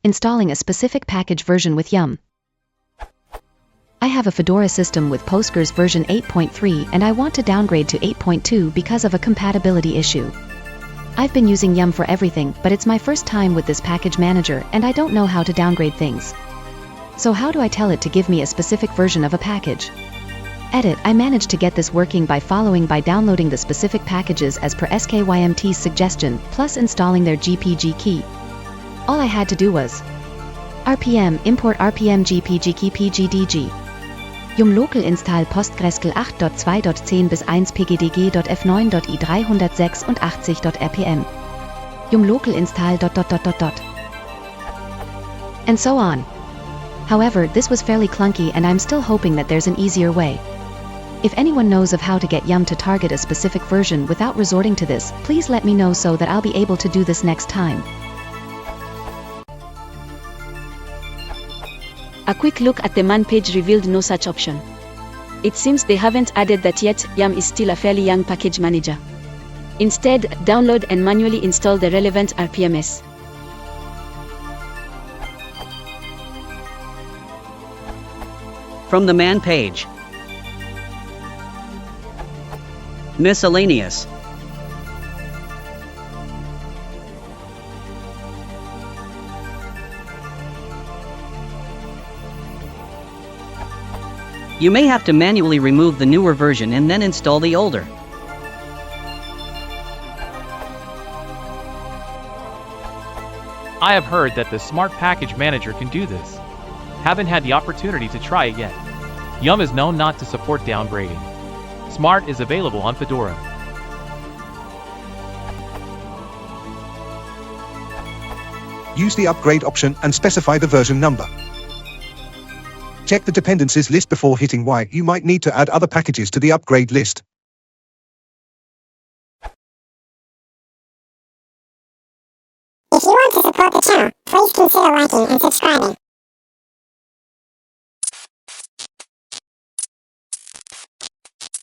Installing a specific package version with Yum. I have a Fedora system with Postgres version 8.3 and I want to downgrade to 8.2 because of a compatibility issue. I've been using Yum for everything, but it's my first time with this package manager and I don't know how to downgrade things. So how do I tell it to give me a specific version of a package? Edit, I managed to get this working by downloading the specific packages as per SKYMT's suggestion, plus installing their GPG key. All I had to do was rpm import rpm gpg key pgdg yum local install postgresql 8.2.10 bis 1 pgdg.f9.i386.rpm yum local install ... and so on. However, this was fairly clunky and I'm still hoping that there's an easier way. If anyone knows of how to get Yum to target a specific version without resorting to this, please let me know so that I'll be able to do this next time. A quick look at the man page revealed no such option. It seems they haven't added that yet. Yum is still a fairly young package manager. Instead, download and manually install the relevant RPMs. From the man page. Miscellaneous. You may have to manually remove the newer version and then install the older. I have heard that the Smart Package Manager can do this. Haven't had the opportunity to try it yet. Yum is known not to support downgrading. Smart is available on Fedora. Use the upgrade option and specify the version number. Check the dependencies list before hitting Y. You might need to add other packages to the upgrade list. If you want to support the channel, please consider liking and subscribing.